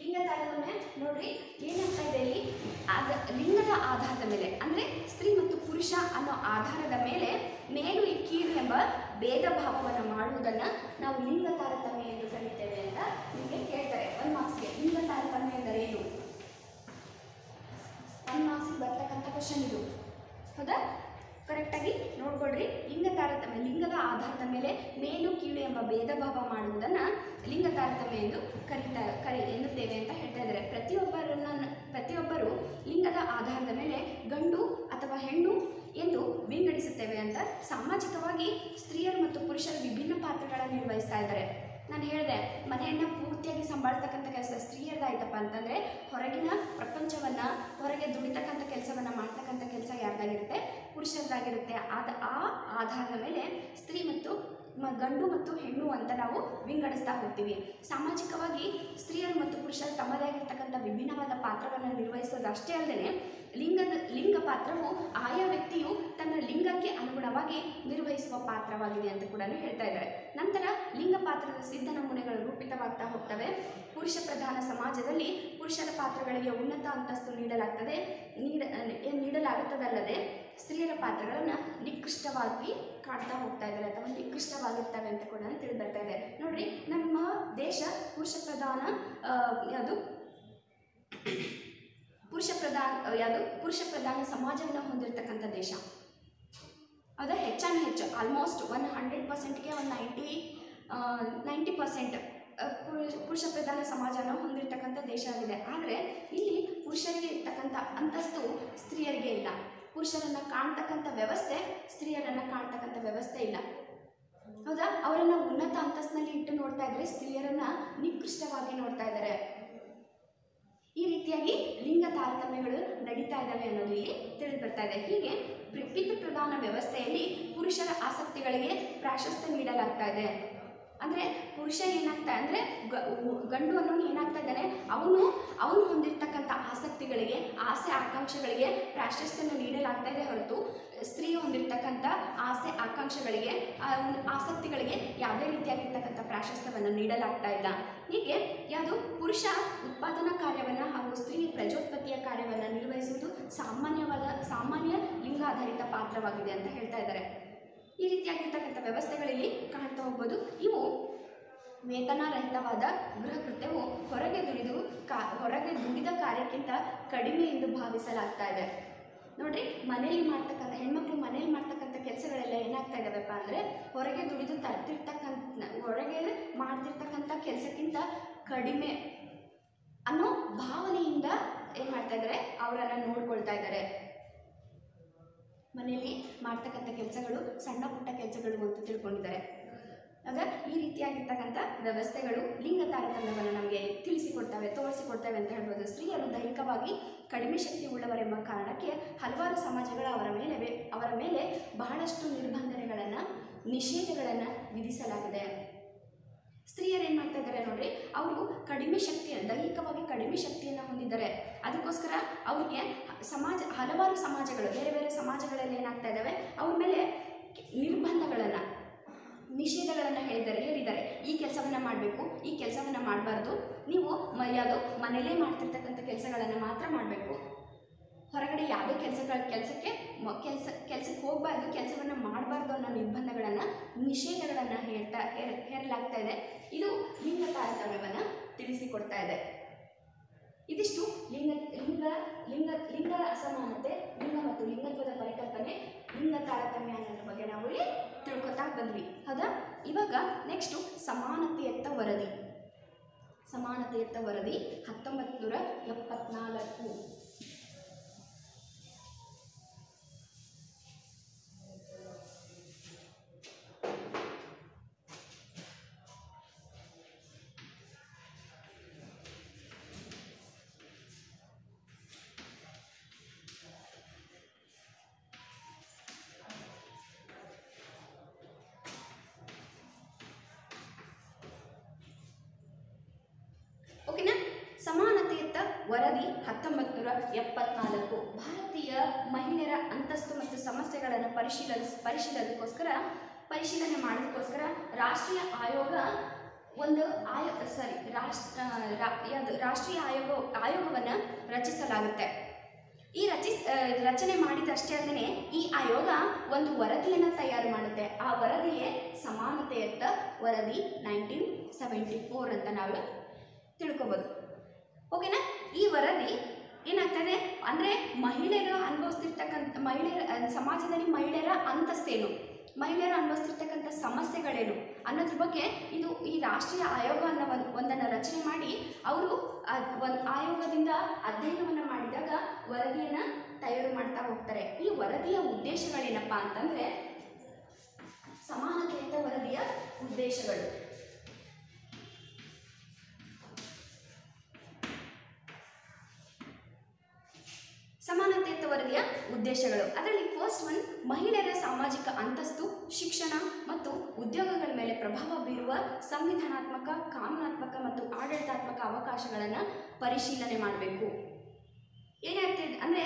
ಲಿಂಗ ತಾರತಮ್ಯ ನೋಡ್ರಿ ಏನಾಗ್ತಾ ಇದೆ ಇಲ್ಲಿ, ಲಿಂಗದ ಆಧಾರದ ಮೇಲೆ ಅಂದರೆ ಸ್ತ್ರೀ ಮತ್ತು ಪುರುಷ ಅನ್ನೋ ಆಧಾರದ ಮೇಲೆ ಮೇಲು ಕೀಳು ಎಂಬ ಭೇದ ಭಾವವನ್ನು ಮಾಡುವುದನ್ನು ನಾವು ಲಿಂಗ ತಾರತಮ್ಯ ಎಂದು ಕರೀತೇವೆ ಅಂತ ನಿಮಗೆ ಹೇಳ್ತಾರೆ. 1 ಮಾರ್ಕ್ಸ್ಗೆ ಲಿಂಗ ತಾರತಮ್ಯ ಎಂದರೆ ಏನು? 1 ಮಾರ್ಕ್ಸ್ಗೆ ಬರ್ತಕ್ಕಂಥ ಕ್ವಶನ್ ಇದು. ಹೌದಾ? ಕರೆಕ್ಟಾಗಿ ನೋಡ್ಕೊಳ್ರಿ. ಲಿಂಗ ತಾರತಮ್ಯ, ಲಿಂಗದ ಆಧಾರದ ಮೇಲೆ ಮೇಲು ಕೀಳು ಎಂಬ ಭೇದ ಭಾವ ಮಾಡುವುದನ್ನು ಲಿಂಗ ತಾರತಮ್ಯ ಎಂದು ಎನ್ನುತ್ತೇವೆ ಅಂತ ಹೇಳ್ತಾ ಇದ್ದಾರೆ. ಪ್ರತಿಯೊಬ್ಬರು ಲಿಂಗದ ಆಧಾರದ ಮೇಲೆ ಗಂಡು ಅಥವಾ ಹೆಣ್ಣು ಎಂದು ವಿಂಗಡಿಸುತ್ತೇವೆ ಅಂತ. ಸಾಮಾಜಿಕವಾಗಿ ಸ್ತ್ರೀಯರು ಮತ್ತು ಪುರುಷರು ವಿಭಿನ್ನ ಪಾತ್ರಗಳನ್ನು ನಿರ್ವಹಿಸ್ತಾ ಇದ್ದಾರೆ. ನಾನು ಹೇಳಿದೆ, ಮನೆಯನ್ನು ಪೂರ್ತಿಯಾಗಿ ಸಂಭಾಳಿಸ್ತಕ್ಕಂಥ ಕೆಲಸ ಸ್ತ್ರೀಯರ್ದಾಯ್ತಪ್ಪ ಅಂತಂದರೆ, ಹೊರಗಿನ ಪ್ರಪಂಚವನ್ನು, ಹೊರಗೆ ದುಡಿತಕ್ಕಂಥ ಕೆಲಸವನ್ನು ಮಾಡ್ತಕ್ಕಂಥ ಕೆಲಸ ಯಾರ್ದಾಗಿರುತ್ತೆ? ಪುರುಷರದಾಗಿರುತ್ತೆ. ಆ ಆಧಾರದ ಮೇಲೆ ಸ್ತ್ರೀ ಮತ್ತು ಗಂಡು ಮತ್ತು ಹೆಣ್ಣು ಅಂತ ನಾವು ವಿಂಗಡಿಸ್ತಾ ಹೋಗ್ತೀವಿ. ಸಾಮಾಜಿಕವಾಗಿ ಸ್ತ್ರೀಯರು ಮತ್ತು ಪುರುಷರು ತಮ್ಮದೇ ಆಗಿರ್ತಕ್ಕಂಥ ವಿಭಿನ್ನವಾದ ಪಾತ್ರವನ್ನು ನಿರ್ವಹಿಸೋದು ಅಷ್ಟೇ ಅಲ್ಲದೆ ಲಿಂಗ ಪಾತ್ರವು ಆಯಾ ವ್ಯಕ್ತಿಯು ತನ್ನ ಲಿಂಗಕ್ಕೆ ಅನುಗುಣವಾಗಿ ನಿರ್ವಹಿಸುವ ಪಾತ್ರವಾಗಿದೆ ಅಂತ ಕೂಡ ಹೇಳ್ತಾ ಇದ್ದಾರೆ. ನಂತರ ಲಿಂಗ ಪಾತ್ರದ ಸಿದ್ಧ ನಮೂನೆಗಳು ರೂಪಿತವಾಗ್ತಾ ಹೋಗ್ತವೆ. ಪುರುಷ ಪ್ರಧಾನ ಸಮಾಜದಲ್ಲಿ ಪುರುಷರ ಪಾತ್ರಗಳಿಗೆ ಉನ್ನತ ಅಂತಸ್ತು ನೀಡಲಾಗುತ್ತದಲ್ಲದೆ ಸ್ತ್ರೀಯರ ಪಾತ್ರಗಳನ್ನು ನಿಕೃಷ್ಟವಾಗಿ ಕಾಡ್ತಾ ಹೋಗ್ತಾ ಇದ್ದಾರೆ ಅಥವಾ ನಿಕೃಷ್ಟವಾಗಿರ್ತವೆ ಅಂತ ಕೂಡ ತಿಳಿದು ಬರ್ತಾ ಇದೆ. ನೋಡ್ರಿ, ನಮ್ಮ ದೇಶ ಪುರುಷ ಪ್ರಧಾನ ಸಮಾಜವನ್ನು ಹೊಂದಿರತಕ್ಕಂಥ ದೇಶ. ಹೌದಾ? ಹೆಚ್ಚು ಆಲ್ಮೋಸ್ಟ್ 100%ಗೆ ಒಂದು 90% ಪುರುಷ ಪ್ರಧಾನ ಸಮಾಜವನ್ನು ಹೊಂದಿರತಕ್ಕಂಥ ದೇಶ ಆಗಿದೆ. ಆದರೆ ಇಲ್ಲಿ ಪುರುಷರಿಗೆ ಇರ್ತಕ್ಕಂಥ ಅಂತಸ್ತು ಸ್ತ್ರೀಯರಿಗೆ ಇಲ್ಲ. ಪುರುಷರನ್ನು ಕಾಣ್ತಕ್ಕಂಥ ವ್ಯವಸ್ಥೆ ಸ್ತ್ರೀಯರನ್ನು ಕಾಣ್ತಕ್ಕಂಥ ವ್ಯವಸ್ಥೆ ಇಲ್ಲ. ಹೌದಾ? ಅವರನ್ನು ಉನ್ನತ ಅಂತಸ್ತಿನಲ್ಲಿ ಇಟ್ಟು ನೋಡ್ತಾ ಇದ್ದಾರೆ, ಸ್ತ್ರೀಯರನ್ನು ನಿಕೃಷ್ಟವಾಗಿ ನೋಡ್ತಾ ಇದ್ದಾರೆ. ಈ ರೀತಿಯಾಗಿ ಲಿಂಗ ತಾರತಮ್ಯಗಳು ನಡೀತಾ ಇದ್ದಾವೆ ಅನ್ನೋದು ಇಲ್ಲಿ ತಿಳಿದು ಬರ್ತಾ ಇದೆ. ಹೀಗೆ ಪಿತೃಪ್ರಧಾನ ವ್ಯವಸ್ಥೆಯಲ್ಲಿ ಪುರುಷರ ಆಸಕ್ತಿಗಳಿಗೆ ಪ್ರಾಶಸ್ತ್ಯ ನೀಡಲಾಗ್ತಾ ಇದೆ. ಅಂದರೆ ಪುರುಷ ಏನಾಗ್ತಾ ಅಂದರೆ ಗಂಡು ಅನ್ನೋನು ಏನಾಗ್ತಾ ಇದ್ದಾನೆ, ಅವನು ಹೊಂದಿರತಕ್ಕಂಥ ಆಸಕ್ತಿಗಳಿಗೆ, ಆಸೆ ಆಕಾಂಕ್ಷೆಗಳಿಗೆ ಪ್ರಾಶಸ್ತ್ಯವನ್ನು ನೀಡಲಾಗ್ತಾ ಇದೆ ಹೊರತು ಸ್ತ್ರೀ ಹೊಂದಿರತಕ್ಕಂಥ ಆಸೆ ಆಕಾಂಕ್ಷೆಗಳಿಗೆ, ಆಸಕ್ತಿಗಳಿಗೆ ಯಾವುದೇ ರೀತಿಯಾಗಿರ್ತಕ್ಕಂಥ ಪ್ರಾಶಸ್ತ್ಯವನ್ನು ನೀಡಲಾಗ್ತಾ ಇಲ್ಲ. ಹೀಗೆ ಯಾವುದು ಪುರುಷ ಉತ್ಪಾದನಾ ಕಾರ್ಯವನ್ನು ಹಾಗೂ ಸ್ತ್ರೀ ಪ್ರಜೋತ್ಪತ್ತಿಯ ಕಾರ್ಯವನ್ನು ನಿರ್ವಹಿಸುವುದು ಸಾಮಾನ್ಯ ಲಿಂಗಾಧಾರಿತ ಪಾತ್ರವಾಗಿದೆ ಅಂತ ಹೇಳ್ತಾ ಇದ್ದಾರೆ. ಈ ರೀತಿಯಾಗಿರ್ತಕ್ಕಂಥ ವ್ಯವಸ್ಥೆಗಳಲ್ಲಿ ಕಾಣ್ತಾ ಹೋಗ್ಬೋದು. ಇವು ವೇತನರಹಿತವಾದ ಗೃಹ ಕೃತ್ಯವು ಹೊರಗೆ ದುಡಿದ ಕಾರ್ಯಕ್ಕಿಂತ ಕಡಿಮೆ ಎಂದು ಭಾವಿಸಲಾಗ್ತಾ ಇದೆ. ನೋಡ್ರಿ, ಮನೆಯಲ್ಲಿ ಮಾಡ್ತಕ್ಕಂಥ ಹೆಣ್ಮಕ್ಳು ಮನೆಯಲ್ಲಿ ಮಾಡ್ತಕ್ಕಂಥ ಕೆಲಸಗಳೆಲ್ಲ ಏನಾಗ್ತಾ ಇದ್ದಾವೆಪ್ಪ ಅಂದರೆ ಹೊರಗೆ ಮಾಡ್ತಿರ್ತಕ್ಕಂಥ ಕೆಲಸಕ್ಕಿಂತ ಕಡಿಮೆ ಅನ್ನೋ ಭಾವನೆಯಿಂದ ಏನು ಮಾಡ್ತಾ ಇದ್ದಾರೆ, ಅವರನ್ನು ನೋಡ್ಕೊಳ್ತಾ ಇದ್ದಾರೆ. ಮನೆಯಲ್ಲಿ ಮಾಡ್ತಕ್ಕಂಥ ಕೆಲಸಗಳು ಸಣ್ಣ ಪುಟ್ಟ ಕೆಲಸಗಳು ಅಂತ ತಿಳ್ಕೊಂಡಿದ್ದಾರೆ. ಆಗ ಈ ರೀತಿಯಾಗಿರ್ತಕ್ಕಂಥ ವ್ಯವಸ್ಥೆಗಳು ಲಿಂಗ ತಾರತಮ್ಯವನ್ನು ನಮಗೆ ತಿಳಿಸಿಕೊಡ್ತವೆ, ತೋರಿಸಿಕೊಡ್ತವೆ ಅಂತ ಹೇಳ್ಬೋದು. ಸ್ತ್ರೀಯರು ದೈಹಿಕವಾಗಿ ಕಡಿಮೆ ಶಕ್ತಿ ಉಳ್ಳವರೆಂಬ ಕಾರಣಕ್ಕೆ ಹಲವಾರು ಸಮಾಜಗಳು ಅವರ ಮೇಲೆ ಬಹಳಷ್ಟು ನಿರ್ಬಂಧನೆಗಳನ್ನು, ನಿಷೇಧಗಳನ್ನು ವಿಧಿಸಲಾಗಿದೆ. ಸ್ತ್ರೀಯರು ಏನು ಮಾಡ್ತಾ ಇದ್ದಾರೆ ನೋಡ್ರಿ, ಅವರು ದೈಹಿಕವಾಗಿ ಕಡಿಮೆ ಶಕ್ತಿಯನ್ನು ಹೊಂದಿದ್ದಾರೆ. ಅದಕ್ಕೋಸ್ಕರ ಅವರಿಗೆ ಹಲವಾರು ಸಮಾಜಗಳು, ಬೇರೆ ಬೇರೆ ಸಮಾಜಗಳಲ್ಲಿ ಏನಾಗ್ತಾ ಇದ್ದಾವೆ, ಅವ್ರ ಮೇಲೆ ನಿರ್ಬಂಧಗಳನ್ನು, ನಿಷೇಧಗಳನ್ನು ಹೇರಿದ್ದಾರೆ. ಈ ಕೆಲಸವನ್ನು ಮಾಡಬೇಕು, ಈ ಕೆಲಸವನ್ನು ಮಾಡಬಾರ್ದು, ನೀವು ಮನೆಯಲ್ಲೇ ಮಾಡ್ತಿರ್ತಕ್ಕಂಥ ಕೆಲಸಗಳನ್ನು ಮಾತ್ರ ಮಾಡಬೇಕು, ಹೊರಗಡೆ ಯಾವುದೇ ಕೆಲಸಕ್ಕೆ ಹೋಗಬಾರ್ದು, ಕೆಲಸವನ್ನು ಮಾಡಬಾರ್ದು ಅನ್ನೋ ನಿರ್ಬಂಧಗಳನ್ನು, ನಿಷೇಧಗಳನ್ನು ಹೇರಲಾಗ್ತಾ ಇದೆ. ಇದು ಲಿಂಗ ತಾರತಮ್ಯವನ್ನು ತಿಳಿಸಿಕೊಡ್ತಾ ಇದೆ. ಇದಿಷ್ಟು ಲಿಂಗ ಅಸಮಾನತೆ, ಲಿಂಗ ಮತ್ತು ಲಿಂಗತ್ವದ ಪರಿಕಲ್ಪನೆ, ಲಿಂಗ ತಾರತಮ್ಯ ಅನ್ನೋದ್ರ ಬಗ್ಗೆ ನಾವು ಇಲ್ಲಿ ತಿಳ್ಕೊತಾ ಬಂದ್ವಿ. ಹೌದಾ? ಇವಾಗ ನೆಕ್ಸ್ಟು ಸಮಾನತೆಯತ್ತ ವರದಿ 1974. ಓಕೆನಾ? ಸಮಾನತೆಯತ್ತ ವರದಿ 1974 ಭಾರತೀಯ ಮಹಿಳೆಯರ ಅಂತಸ್ತು ಮತ್ತು ಸಮಸ್ಯೆಗಳನ್ನು ಪರಿಶೀಲನೆ ಮಾಡೋದಕ್ಕೋಸ್ಕರ ರಾಷ್ಟ್ರೀಯ ಆಯೋಗವನ್ನು ರಚಿಸಲಾಗುತ್ತೆ. ಈ ರಚನೆ ಮಾಡಿದಷ್ಟೇ ಅಲ್ಲದೆ ಈ ಆಯೋಗ ಒಂದು ವರದಿಯನ್ನು ತಯಾರು ಮಾಡುತ್ತೆ. ಆ ವರದಿಯೇ ಸಮಾನತೆಯತ್ತ ವರದಿ 1974 ಅಂತ ನಾವು ತಿಳ್ಕೊಬೋದು. ಓಕೆನಾ? ಈ ವರದಿ ಏನಾಗ್ತದೆ ಅಂದರೆ ಸಮಾಜದಲ್ಲಿ ಮಹಿಳೆಯರ ಅಂತಸ್ತೇನು, ಮಹಿಳೆಯರು ಅನುಭವಿಸ್ತಿರ್ತಕ್ಕಂಥ ಸಮಸ್ಯೆಗಳೇನು ಅನ್ನೋದ್ರ ಬಗ್ಗೆ ಈ ರಾಷ್ಟ್ರೀಯ ಆಯೋಗ ಒಂದನ್ನು ರಚನೆ ಮಾಡಿ ಅವರು ಒಂದು ಆಯೋಗದಿಂದ ಅಧ್ಯಯನವನ್ನು ಮಾಡಿದಾಗ ವರದಿಯನ್ನು ತಯಾರು ಮಾಡ್ತಾ ಹೋಗ್ತಾರೆ. ಈ ವರದಿಯ ಉದ್ದೇಶಗಳೇನಪ್ಪ ಅಂತಂದರೆ, ಸಮಾನತೆಯಂತ ವರದಿಯ ಉದ್ದೇಶಗಳು ಅದರಲ್ಲಿ ಫಸ್ಟ್ ಒನ್, ಮಹಿಳೆಯರ ಸಾಮಾಜಿಕ ಅಂತಸ್ತು, ಶಿಕ್ಷಣ ಮತ್ತು ಉದ್ಯೋಗಗಳ ಮೇಲೆ ಪ್ರಭಾವ ಬೀರುವ ಸಂವಿಧಾನಾತ್ಮಕ, ಕಾನೂನಾತ್ಮಕ ಮತ್ತು ಆಡಳಿತಾತ್ಮಕ ಅವಕಾಶಗಳನ್ನು ಪರಿಶೀಲನೆ ಮಾಡಬೇಕು. ಏನಾಗ್ತಿದೆ ಅಂದರೆ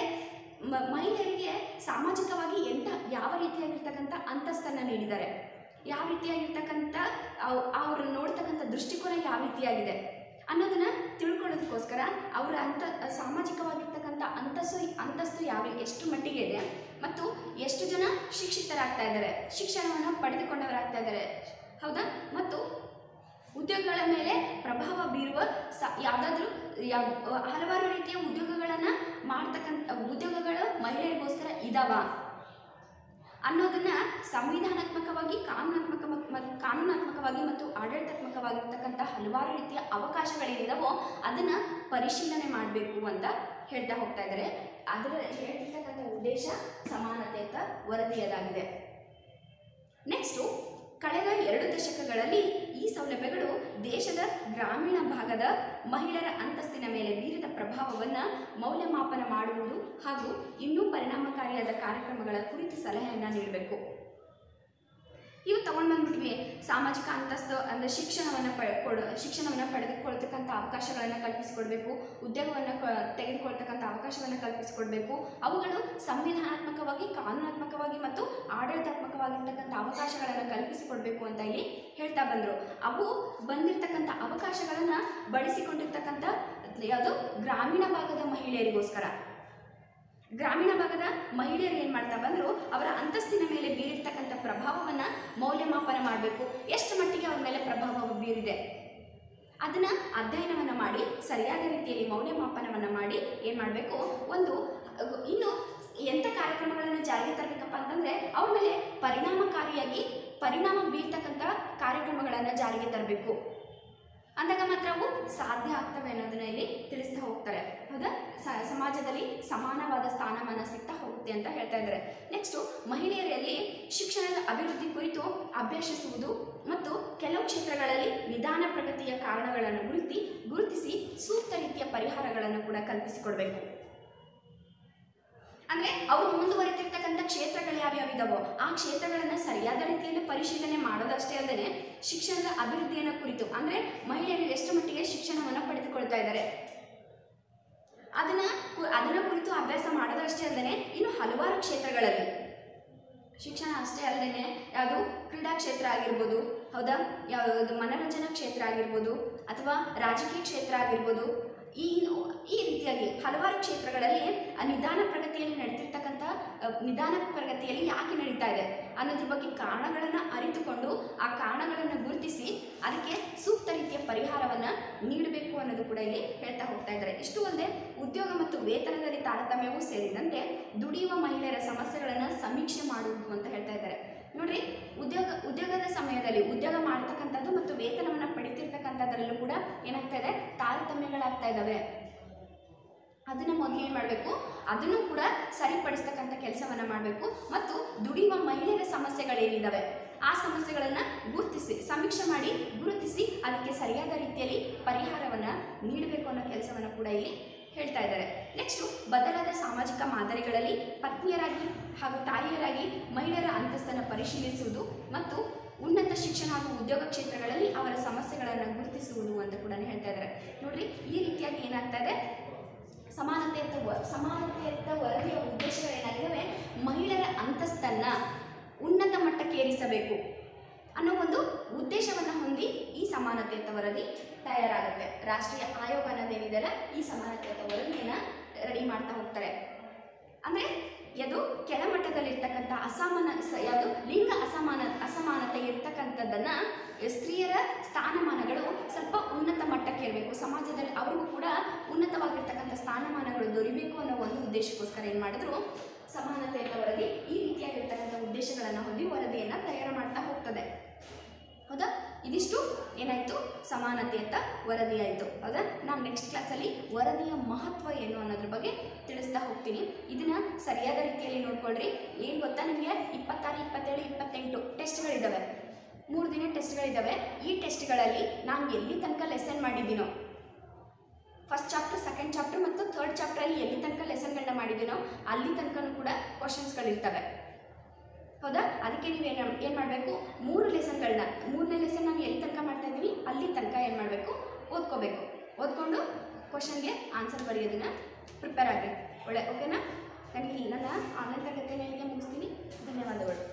ಮಹಿಳೆಯರಿಗೆ ಸಾಮಾಜಿಕವಾಗಿ ಯಾವ ರೀತಿಯಾಗಿರ್ತಕ್ಕಂಥ ಅಂತಸ್ತನ್ನು ನೀಡಿದ್ದಾರೆ, ಯಾವ ರೀತಿಯಾಗಿರ್ತಕ್ಕಂಥ ಅವರು ನೋಡ್ತಕ್ಕಂಥ ದೃಷ್ಟಿಕೋನ ಯಾವ ರೀತಿಯಾಗಿದೆ ಅನ್ನೋದನ್ನ ತಿಳ್ಕೊಳ್ಳೋದಕ್ಕೋಸ್ಕರ ಅವರ ಸಾಮಾಜಿಕವಾಗಿರ್ತಕ್ಕಂಥ ಅಂತಸ್ತು ಎಷ್ಟು ಮಟ್ಟಿಗೆ ಇದೆ ಮತ್ತು ಎಷ್ಟು ಜನ ಶಿಕ್ಷಿತರಾಗ್ತಾ ಇದ್ದಾರೆ, ಶಿಕ್ಷಣವನ್ನು ಪಡೆದುಕೊಂಡವರಾಗ್ತಾ ಇದ್ದಾರೆ, ಹೌದಾ? ಮತ್ತು ಉದ್ಯೋಗಗಳ ಮೇಲೆ ಪ್ರಭಾವ ಬೀರುವ ಹಲವಾರು ರೀತಿಯ ಉದ್ಯೋಗಗಳನ್ನು ಉದ್ಯೋಗಗಳು ಮಹಿಳೆಯರಿಗೋಸ್ಕರ ಇದಾವ ಅನ್ನೋದನ್ನ ಸಂವಿಧಾನಾತ್ಮಕವಾಗಿ, ಕಾನೂನಾತ್ಮಕವಾಗಿ ಮತ್ತು ಆಡಳಿತಾತ್ಮಕವಾಗಿರ್ತಕ್ಕಂಥ ಹಲವಾರು ರೀತಿಯ ಅವಕಾಶಗಳೇನಿದಾವೋ ಅದನ್ನು ಪರಿಶೀಲನೆ ಮಾಡಬೇಕು ಅಂತ ಹೇಳ್ತಾ ಹೋಗ್ತಾ ಇದ್ದಾರೆ. ಅದರ ಹೇಳ್ತಿರ್ತಕ್ಕಂಥ ಉದ್ದೇಶ ಸಮಾನತೆಯತ್ತ ವರದಿಯದಾಗಿದೆ. ನೆಕ್ಸ್ಟು, ಕಳೆದ 2 ದಶಕಗಳಲ್ಲಿ ಈ ಸೌಲಭ್ಯಗಳು ದೇಶದ ಗ್ರಾಮೀಣ ಭಾಗದ ಮಹಿಳೆಯರ ಅಂತಸ್ತಿನ ಮೇಲೆ ಬೀರಿದ ಪ್ರಭಾವವನ್ನು ಮೌಲ್ಯಮಾಪನ ಮಾಡುವುದು ಹಾಗೂ ಇನ್ನೂ ಪರಿಣಾಮಕಾರಿಯಾದ ಕಾರ್ಯಕ್ರಮಗಳ ಕುರಿತು ಸಲಹೆಯನ್ನು ನೀಡಬೇಕು. ಇವು ತಗೊಂಡು ಬಂದ್ಬಿಟ್ವಿ. ಸಾಮಾಜಿಕ ಅಂತಸ್ತು ಅಂದರೆ ಶಿಕ್ಷಣವನ್ನು ಪಡೆದುಕೊಳ್ತಕ್ಕಂಥ ಅವಕಾಶಗಳನ್ನು ಕಲ್ಪಿಸಿಕೊಡ್ಬೇಕು, ಉದ್ಯೋಗವನ್ನು ತೆಗೆದುಕೊಳ್ತಕ್ಕಂಥ ಅವಕಾಶವನ್ನು ಕಲ್ಪಿಸಿಕೊಡ್ಬೇಕು. ಅವುಗಳು ಸಂವಿಧಾನಾತ್ಮಕವಾಗಿ, ಕಾನೂನಾತ್ಮಕವಾಗಿ ಮತ್ತು ಆಡಳಿತಾತ್ಮಕವಾಗಿರ್ತಕ್ಕಂಥ ಅವಕಾಶಗಳನ್ನು ಕಲ್ಪಿಸಿಕೊಡ್ಬೇಕು ಅಂತ ಇಲ್ಲಿ ಹೇಳ್ತಾ ಬಂದರು. ಅವು ಬಂದಿರತಕ್ಕಂಥ ಅವಕಾಶಗಳನ್ನು ಬಳಸಿಕೊಂಡಿರ್ತಕ್ಕಂಥ ಯಾವುದು ಗ್ರಾಮೀಣ ಭಾಗದ ಮಹಿಳೆಯರಿಗೋಸ್ಕರ. ಗ್ರಾಮೀಣ ಭಾಗದ ಮಹಿಳೆಯರು ಏನು ಮಾಡ್ತಾ ಬಂದರು, ಅವರ ಅಂತಸ್ತಿನ ಮೇಲೆ ಬೀರಿರ್ತಕ್ಕಂಥ ಪ್ರಭಾವವನ್ನು ಮೌಲ್ಯಮಾಪನ ಮಾಡಬೇಕು. ಎಷ್ಟು ಮಟ್ಟಿಗೆ ಅವ್ರ ಮೇಲೆ ಪ್ರಭಾವ ಬೀರಿದೆ ಅದನ್ನು ಅಧ್ಯಯನವನ್ನು ಮಾಡಿ ಸರಿಯಾದ ರೀತಿಯಲ್ಲಿ ಮೌಲ್ಯಮಾಪನವನ್ನು ಮಾಡಿ ಏನು ಮಾಡಬೇಕು, ಇನ್ನು ಎಂಥ ಕಾರ್ಯಕ್ರಮಗಳನ್ನು ಜಾರಿಗೆ ತರಬೇಕಪ್ಪ ಅಂತಂದರೆ ಅವ್ರ ಮೇಲೆ ಪರಿಣಾಮ ಬೀರ್ತಕ್ಕಂಥ ಕಾರ್ಯಕ್ರಮಗಳನ್ನು ಜಾರಿಗೆ ತರಬೇಕು. ಅಂದಾಗ ಮಾತ್ರ ಅವು ಸಾಧ್ಯ ಆಗ್ತವೆ ಅನ್ನೋದನ್ನ ಇಲ್ಲಿ ತಿಳಿಸ್ತಾ ಹೋಗ್ತಾರೆ. ಹೌದಾ, ಸಮಾಜದಲ್ಲಿ ಸಮಾನವಾದ ಸ್ಥಾನಮಾನ ಸಿಗ್ತಾ ಹೋಗುತ್ತೆ ಅಂತ ಹೇಳ್ತಾ ಇದ್ದಾರೆ. ನೆಕ್ಸ್ಟು, ಮಹಿಳೆಯರಲ್ಲಿ ಶಿಕ್ಷಣದ ಅಭಿವೃದ್ಧಿ ಕುರಿತು ಅಭ್ಯಸಿಸುವುದು ಮತ್ತು ಕೆಲವು ಕ್ಷೇತ್ರಗಳಲ್ಲಿ ನಿಧಾನ ಪ್ರಗತಿಯ ಕಾರಣಗಳನ್ನು ಗುರುತಿಸಿ ಸೂಕ್ತ ರೀತಿಯ ಪರಿಹಾರಗಳನ್ನು ಕೂಡ ಕಲ್ಪಿಸಿಕೊಡ್ಬೇಕು. ಅಂದರೆ ಅವರು ಮುಂದುವರಿತಿರ್ತಕ್ಕಂಥ ಕ್ಷೇತ್ರಗಳು ಯಾವ್ಯಾವಿದಾವೋ ಆ ಕ್ಷೇತ್ರಗಳನ್ನು ಸರಿಯಾದ ರೀತಿಯಲ್ಲಿ ಪರಿಶೀಲನೆ ಮಾಡೋದಷ್ಟೇ ಅಲ್ಲದೆ ಶಿಕ್ಷಣದ ಅಭಿವೃದ್ಧಿಯನ್ನು ಕುರಿತು, ಅಂದರೆ ಮಹಿಳೆಯರು ಎಷ್ಟು ಮಟ್ಟಿಗೆ ಶಿಕ್ಷಣವನ್ನು ಪಡೆದುಕೊಳ್ತಾ ಇದ್ದಾರೆ ಅದನ್ನ ಕುರಿತು ಅಭ್ಯಾಸ ಮಾಡೋದಷ್ಟೇ ಅಲ್ಲದೆ ಇನ್ನು ಹಲವಾರು ಕ್ಷೇತ್ರಗಳಲ್ಲಿ ಶಿಕ್ಷಣ ಅಷ್ಟೇ ಅಲ್ಲದೆ ಯಾವುದು ಕ್ರೀಡಾ ಕ್ಷೇತ್ರ ಆಗಿರ್ಬೋದು, ಹೌದಾ, ಯಾವುದು ಮನರಂಜನಾ ಕ್ಷೇತ್ರ ಆಗಿರ್ಬೋದು ಅಥವಾ ರಾಜಕೀಯ ಕ್ಷೇತ್ರ ಆಗಿರ್ಬೋದು, ಈ ರೀತಿಯಾಗಿ ಹಲವಾರು ಕ್ಷೇತ್ರಗಳಲ್ಲಿ ನಿಧಾನ ಪ್ರಗತಿಯಲ್ಲಿ ನಿಧಾನ ಪ್ರಗತಿಯಲ್ಲಿ ಯಾಕೆ ನಡೀತಾ ಇದೆ ಅನ್ನೋದ್ರ ಬಗ್ಗೆ ಕಾರಣಗಳನ್ನು ಅರಿತುಕೊಂಡು ಆ ಕಾರಣಗಳನ್ನು ಗುರುತಿಸಿ ಅದಕ್ಕೆ ಸೂಕ್ತ ರೀತಿಯ ಪರಿಹಾರವನ್ನು ನೀಡಬೇಕು ಅನ್ನೋದು ಕೂಡ ಇಲ್ಲಿ ಹೇಳ್ತಾ ಹೋಗ್ತಾ ಇದ್ದಾರೆ. ಇಷ್ಟು ಅಲ್ಲದೆ ಉದ್ಯೋಗ ಮತ್ತು ವೇತನದಲ್ಲಿ ತಾರತಮ್ಯವೂ ಸೇರಿದಂತೆ ದುಡಿಯುವ ಮಹಿಳೆಯರ ಸಮಸ್ಯೆಗಳನ್ನು ಸಮೀಕ್ಷೆ ಮಾಡುವುದು ಅಂತ ಹೇಳ್ತಾ ಇದ್ದಾರೆ. ನೋಡ್ರಿ, ಉದ್ಯೋಗದ ಸಮಯದಲ್ಲಿ ಉದ್ಯೋಗ ಮಾಡ್ತಕ್ಕಂಥದ್ದು ಮತ್ತು ವೇತನವನ್ನು ಪಡಿತಿರ್ತಕ್ಕಂಥದ್ರಲ್ಲೂ ಕೂಡ ಏನಾಗ್ತಾ ಇದೆ, ತಾರತಮ್ಯಗಳಾಗ್ತಾ ಇದ್ದಾವೆ. ಅದನ್ನು ಮೊದಲು ಏನು ಮಾಡಬೇಕು, ಅದನ್ನು ಕೂಡ ಸರಿಪಡಿಸ್ತಕ್ಕಂಥ ಕೆಲಸವನ್ನು ಮಾಡಬೇಕು. ಮತ್ತು ದುಡಿಯುವ ಮಹಿಳೆಯರ ಸಮಸ್ಯೆಗಳೇನಿದ್ದಾವೆ ಆ ಸಮಸ್ಯೆಗಳನ್ನು ಸಮೀಕ್ಷೆ ಮಾಡಿ ಗುರುತಿಸಿ ಅದಕ್ಕೆ ಸರಿಯಾದ ರೀತಿಯಲ್ಲಿ ಪರಿಹಾರವನ್ನು ನೀಡಬೇಕು ಅನ್ನೋ ಕೆಲಸವನ್ನು ಕೂಡ ಇಲ್ಲಿ ಹೇಳ್ತಾ ಇದ್ದಾರೆ. ನೆಕ್ಸ್ಟು, ಬದಲಾದ ಸಾಮಾಜಿಕ ಮಾದರಿಗಳಲ್ಲಿ ಪತ್ನಿಯರಾಗಿ ಹಾಗೂ ತಾಯಿಯರಾಗಿ ಮಹಿಳೆಯರ ಅಂತಸ್ತನ್ನು ಪರಿಶೀಲಿಸುವುದು ಮತ್ತು ಉನ್ನತ ಶಿಕ್ಷಣ ಹಾಗೂ ಉದ್ಯೋಗ ಕ್ಷೇತ್ರಗಳಲ್ಲಿ ಅವರ ಸಮಸ್ಯೆಗಳನ್ನು ಗುರುತಿಸುವುದು ಅಂತ ಕೂಡ ಹೇಳ್ತಾ ಇದ್ದಾರೆ. ನೋಡ್ರಿ, ಈ ರೀತಿಯಾಗಿ ಏನಾಗ್ತಾ ಇದೆ, ಸಮಾನತೆಯತ್ತ ವರದಿಯ ಉದ್ದೇಶಗಳೇನಾಗಿದ್ದಾವೆ, ಮಹಿಳೆಯರ ಅಂತಸ್ತನ್ನು ಉನ್ನತ ಮಟ್ಟಕ್ಕೆ ಏರಿಸಬೇಕು ಅನ್ನೋ ಒಂದು ಉದ್ದೇಶವನ್ನು ಹೊಂದಿ ಈ ಸಮಾನತೆಯತ್ತ ವರದಿ ತಯಾರಾಗುತ್ತೆ. ರಾಷ್ಟ್ರೀಯ ಆಯೋಗ ಅನ್ನೋದೇನಿದೆಯಲ್ಲ ಈ ಸಮಾನತೆಯತ್ತ ವರದಿಯನ್ನು ರೆಡಿ ಮಾಡ್ತಾ ಹೋಗ್ತಾರೆ. ಅಂದರೆ ಅದು ಕೆಳಮಟ್ಟದಲ್ಲಿರ್ತಕ್ಕಂಥ ಯಾವುದು ಲಿಂಗ ಅಸಮಾನತೆ ಇರ್ತಕ್ಕಂಥದ್ದನ್ನು ಸ್ತ್ರೀಯರ ಸ್ಥಾನಮಾನಗಳು ಸ್ವಲ್ಪ ಉನ್ನತ ಮಟ್ಟಕ್ಕೆ ಇರಬೇಕು, ಸಮಾಜದಲ್ಲಿ ಅವ್ರಿಗೂ ಕೂಡ ಉನ್ನತವಾಗಿರ್ತಕ್ಕಂಥ ಸ್ಥಾನಮಾನಗಳು ದೊರೆಯಬೇಕು ಅನ್ನೋ ಒಂದು ಉದ್ದೇಶಕ್ಕೋಸ್ಕರ ಏನು ಮಾಡಿದ್ರು, ಸಮಾನತೆಯ ವರದಿ ಈ ರೀತಿಯಾಗಿರ್ತಕ್ಕಂಥ ಉದ್ದೇಶಗಳನ್ನು ಹೊಂದಿ ವರದಿಯನ್ನು ತಯಾರು ಮಾಡ್ತಾ ಹೋಗ್ತದೆ. ಹೌದಾ, ಇದಿಷ್ಟು ಏನಾಯಿತು, ಸಮಾನತೆಯತ್ತ ವರದಿ ಆಯಿತು. ಹೌದಾ, ನಾನು ನೆಕ್ಸ್ಟ್ ಕ್ಲಾಸಲ್ಲಿ ವರದಿಯ ಮಹತ್ವ ಏನು ಅನ್ನೋದ್ರ ಬಗ್ಗೆ ತಿಳಿಸ್ತಾ ಹೋಗ್ತೀನಿ. ಇದನ್ನು ಸರಿಯಾದ ರೀತಿಯಲ್ಲಿ ನೋಡ್ಕೊಳ್ರಿ. ಏನು ಗೊತ್ತಾ, ನಿಮಗೆ 26, 27, 28 ಟೆಸ್ಟ್ಗಳಿದ್ದಾವೆ, 3 ದಿನ ಟೆಸ್ಟ್ಗಳಿದ್ದಾವೆ. ಈ ಟೆಸ್ಟ್ಗಳಲ್ಲಿ ನಾನು ಎಲ್ಲಿ ತನಕ ಲೆಸನ್ ಮಾಡಿದ್ದೀನೋ, ಫಸ್ಟ್ ಚಾಪ್ಟರ್, ಸೆಕೆಂಡ್ ಚಾಪ್ಟರ್ ಮತ್ತು ಥರ್ಡ್ ಚಾಪ್ಟರಲ್ಲಿ ಎಲ್ಲಿ ತನಕ ಲೆಸನ್ಗಳನ್ನ ಮಾಡಿದ್ದೀನೋ ಅಲ್ಲಿ ತನಕನೂ ಕೂಡ ಕ್ವಶನ್ಸ್ಗಳಿರ್ತವೆ. ಹೌದಾ, ಅದಕ್ಕೆ ನೀವೇನು ಮಾಡಬೇಕು, 3 ಲೆಸನ್ಗಳನ್ನ, 3ನೇ ಲೆಸನ್ ನಾವು ಎಲ್ಲಿ ತನಕ ಮಾಡ್ತಾ ಇದ್ದೀವಿ ಅಲ್ಲಿ ತನಕ ಏನು ಮಾಡಬೇಕು, ಓದ್ಕೊಂಡು ಕ್ವಶನ್ಗೆ ಆನ್ಸರ್ ಬರೆಯೋದನ್ನು ಪ್ರಿಪೇರ್ ಆಗಬೇಕು. ಓಕೆನಾ? ನನಗೆ ನನ್ನ ಆನ್ಲೈನ್ ತರಗತಿಯನ್ನು ಇಲ್ಲಿಗೆ ಮುಗಿಸ್ತೀನಿ. ಧನ್ಯವಾದಗಳು.